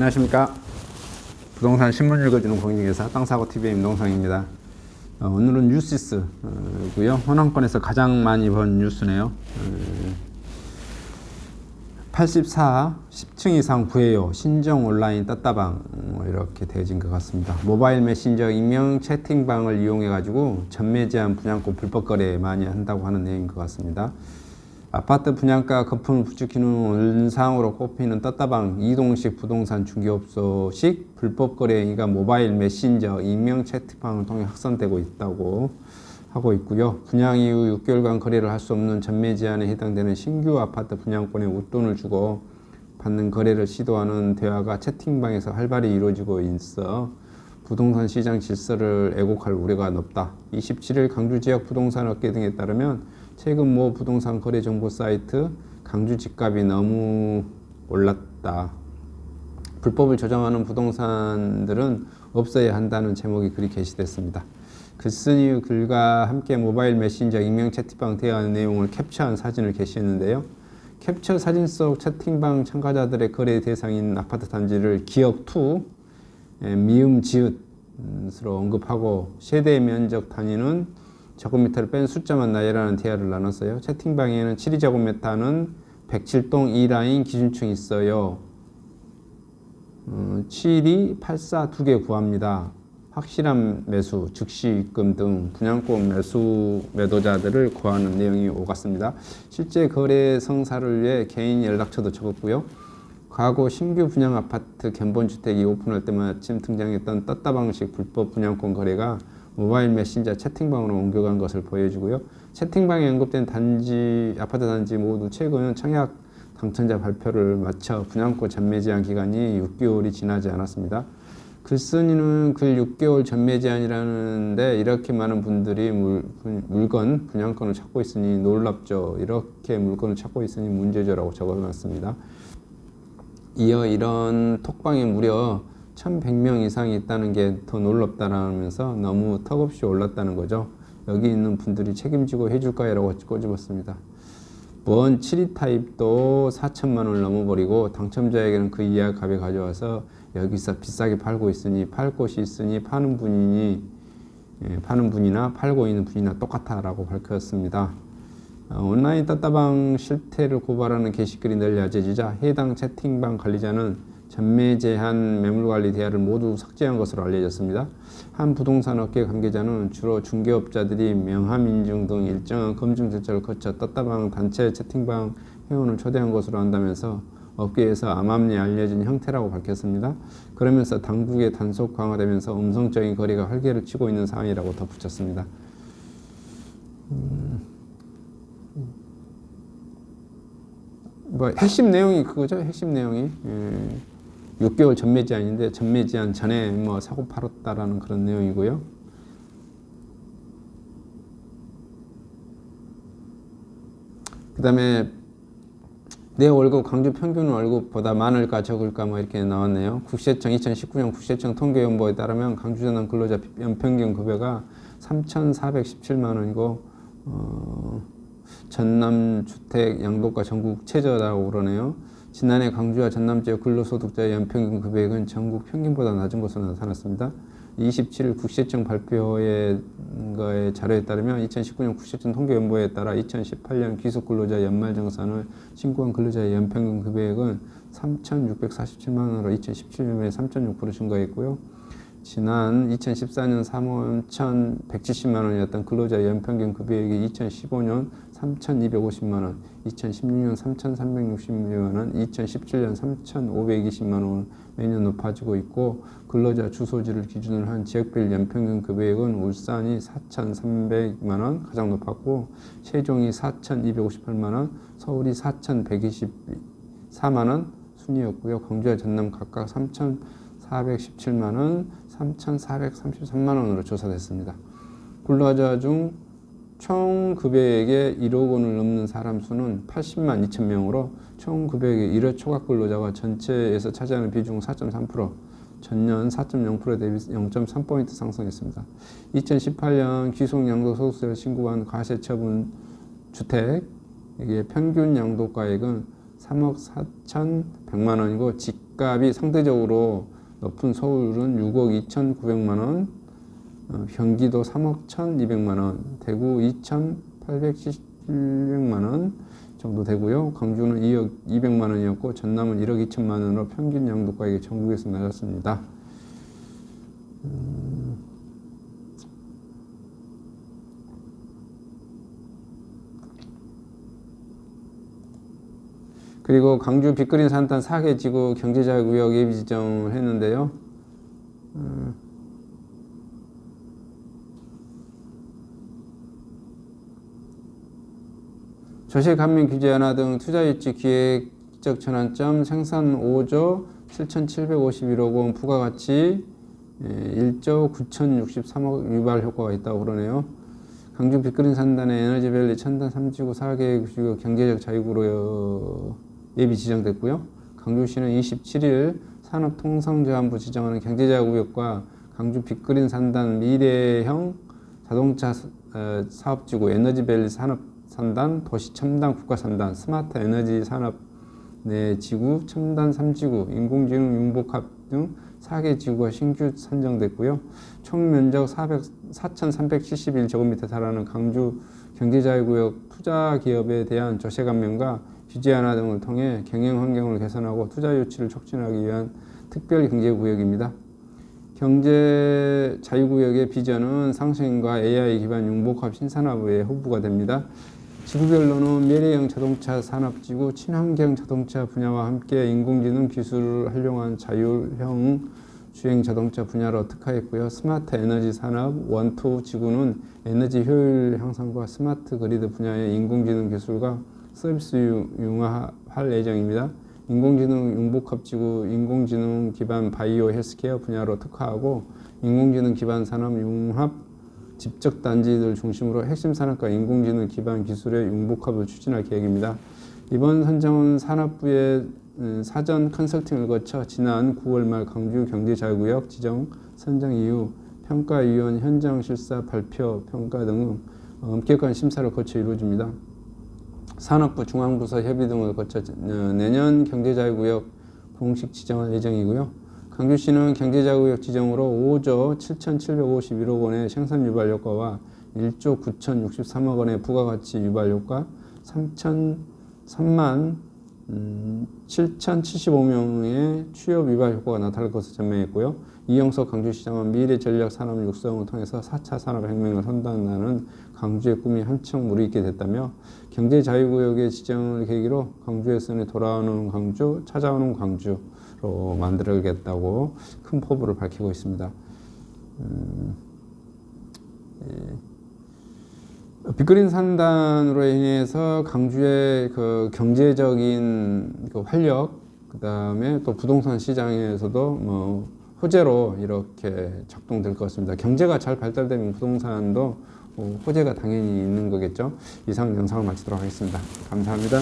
안녕하십니까. 부동산 신문 읽어주는 공인중개사 땅사고TV의 임동상입니다. 오늘은 뉴시스고요. 호남권에서 가장 많이 본 뉴스네요. 84, 10층 이상 구해요. 신정 온라인 떴다방 이렇게 되어진 것 같습니다. 모바일 메신저 익명 채팅방을 이용해 가지고 전매 제한 분양권 불법 거래 많이 한다고 하는 내용인 것 같습니다. 아파트 분양가 거품을 부추기는 원상으로 꼽히는 떴다방 이동식 부동산 중개업소식 불법 거래 행위가 모바일 메신저 익명 채팅방을 통해 확산되고 있다고 하고 있고요. 분양 이후 6개월간 거래를 할 수 없는 전매 제한에 해당되는 신규 아파트 분양권에 웃돈을 주고 받는 거래를 시도하는 대화가 채팅방에서 활발히 이루어지고 있어 부동산 시장 질서를 왜곡할 우려가 높다. 27일 강주 지역 부동산 업계 등에 따르면 최근 모 부동산 거래 정보 사이트 강주 집값이 너무 올랐다. 불법을 조장하는 부동산들은 없어야 한다는 제목의 글이 게시됐습니다. 글쓴이 글과 함께 모바일 메신저 익명 채팅방 대화 내용을 캡처한 사진을 게시했는데요. 캡처 사진 속 채팅방 참가자들의 거래 대상인 아파트 단지를 기억2, 미음 지읒으로 언급하고 세대 면적 단위는 제곱미터를 뺀 숫자만 나열하는 대화를 나눴어요. 채팅방에는 72제곱미터는 107동 2라인 기준층이 있어요. 72, 84 두 개 구합니다. 확실한 매수, 즉시 입금 등 분양권 매도자들을 구하는 내용이 오갔습니다. 실제 거래 성사를 위해 개인 연락처도 적었고요. 과거 신규 분양 아파트 견본주택이 오픈할 때 마침 등장했던 떴다방식 불법 분양권 거래가 모바일 메신저 채팅방으로 옮겨간 것을 보여주고요. 채팅방에 언급된 아파트 단지 모두 최근 청약 당첨자 발표를 마쳐 분양권 전매 제한 기간이 6개월이 지나지 않았습니다. 글쓴이는 글 6개월 전매 제한이라는데 이렇게 많은 분들이 분양권을 찾고 있으니 놀랍죠. 이렇게 물건을 찾고 있으니 문제죠라고 적어놨습니다. 이어 이런 톡방에 무려 1100명 이상이 있다는 게 더 놀랍다라면서 너무 턱없이 올랐다는 거죠. 여기 있는 분들이 책임지고 해줄까요? 라고 꼬집었습니다. 원 7위 타입도 4천만 원을 넘어버리고 당첨자에게는 그 이하 값에 가져와서 여기서 비싸게 팔고 있으니 팔 곳이 있으니 파는 분이나 팔고 있는 분이나 똑같아 라고 밝혔습니다. 온라인 떴다방 실태를 고발하는 게시글이 널리 알려지자 해당 채팅방 관리자는 전매 제한 매물관리 대화를 모두 삭제한 것으로 알려졌습니다. 한 부동산 업계 관계자는 주로 중개업자들이 명함 인증 등 일정한 검증 절차를 거쳐 떴다방 단체 채팅방 회원을 초대한 것으로 안다면서 업계에서 암암리 알려진 형태라고 밝혔습니다. 그러면서 당국의 단속 강화되면서 음성적인 거래가 활개를 치고 있는 상황이라고 덧붙였습니다. 핵심 내용이 그거죠. 핵심 내용이 6개월 전매 제한인데 전매 제한 전에 사고 팔았다라는 그런 내용이고요. 그 다음에 내 월급 강주 평균 월급보다 많을까 적을까 이렇게 나왔네요. 국세청 2019년 국세청 통계연보에 따르면 강주 전남 근로자 연평균 급여가 3,417만 원이고 전남 주택 양도가 전국 최저라고 그러네요. 지난해 강주와 전남 지역 근로소득자의 연평균 급여액은 전국 평균보다 낮은 것으로 나타났습니다. 27일 국세청 발표의 자료에 따르면 2019년 국세청 통계연보에 따라 2018년 기숙근로자 연말정산을 신고한 근로자의 연평균 급여액은 3,647만 원으로 2017년에 3.6% 증가했고요. 지난 2014년 3,170만 원이었던 근로자의 연평균 급여액이 2015년 3,250만 원, 2016년 3,360만 원, 2017년 3,520만 원 매년 높아지고 있고 근로자 주소지를 기준으로 한 지역별 연평균 급여액은 울산이 4,300만 원 가장 높았고 세종이 4,258만 원, 서울이 4,124만 원 순이었고요. 광주와 전남 각각 3,417만 원, 3,433만 원으로 조사됐습니다. 근로자 중 총 급여액의 1억 원을 넘는 사람 수는 80만 2천 명으로 총 급여액의 1억 초과 근로자가 전체에서 차지하는 비중은 4.3%, 전년 4.0% 대비 0.3포인트 상승했습니다. 2018년 귀속양도소득세를 신고한 과세처분 주택, 이게 평균 양도가액은 3억 4,100만 원이고 집값이 상대적으로 높은 서울은 6억 2,900만 원, 경기도 3억 1,200만 원, 대구 2,870만 원 정도 되고요. 광주는 2억 200만 원이었고 전남은 1억 2천만 원으로 평균 양도가액이 전국에서 낮았습니다. 그리고 광주 빅그린 산단 4개 지구 경제자유구역 예비 지정을 했는데요. 조세 감면 규제 완화 등 투자 유치 기획적 전환점 생산 5조 7,751억 원 부가가치 1조 9,063억 유발 효과가 있다고 그러네요. 광주 빅그린 산단의 에너지밸리 첨단 3지구 4개 지구 경제적 자유구로 예비 지정됐고요. 광주시는 27일 산업통상자원부 지정하는 경제자유구역과 광주 빅그린 산단 미래형 자동차 사업지구 에너지밸리 산업산단 도시첨단 국가산단 스마트 에너지 산업 내 지구 첨단 3지구 인공지능 융복합 등 4개 지구가 신규 선정됐고요. 총 면적 4,371제곱미터에 달하는 광주 경제자유구역 투자기업에 대한 조세 감면과 규제 완화 등을 통해 경영 환경을 개선하고 투자 유치를 촉진하기 위한 특별 경제구역입니다. 경제 자유구역의 비전은 상생과 AI 기반 융복합 신산업의 호부가 됩니다. 지구별로는 미래형 자동차 산업지구, 친환경 자동차 분야와 함께 인공지능 기술을 활용한 자율형 주행 자동차 분야로 특화했고요. 스마트 에너지 산업 원투 지구는 에너지 효율 향상과 스마트 그리드 분야의 인공지능 기술과 서비스 융화할 예정입니다. 인공지능 융복합 지구 인공지능 기반 바이오 헬스케어 분야로 특화하고 인공지능 기반 산업 융합 집적 단지들 중심으로 핵심 산업과 인공지능 기반 기술의 융복합을 추진할 계획입니다. 이번 선정은 산업부의 사전 컨설팅을 거쳐 지난 9월 말 광주 경제자유구역 지정 선정 이후 평가위원 현장 실사 발표 평가 등 엄격한 심사를 거쳐 이루어집니다. 산업부 중앙부서 협의 등을 거쳐 내년 경제자유구역 공식 지정할 예정이고요. 광주시는 경제자유구역 지정으로 5조 7,751억 원의 생산 유발 효과와 1조 9,063억 원의 부가가치 유발 효과, 3만 7,075명의 취업 유발 효과가 나타날 것으로 전망했고요. 이영석 광주시장은 미래 전략 산업 육성을 통해서 4차 산업혁명을 선도한다는 광주의 꿈이 한층 무르익게 됐다며 경제자유구역의 지정을 계기로 광주에서는 돌아오는 광주, 찾아오는 광주로 만들어야겠다고 큰 포부를 밝히고 있습니다. 빅그린 산단으로 인해서 광주의 그 경제적인 그 활력, 그 다음에 또 부동산 시장에서도 뭐 호재로 이렇게 작동될 것 같습니다. 경제가 잘 발달되면 부동산도 호재가 당연히 있는 거겠죠. 이상 영상을 마치도록 하겠습니다. 감사합니다.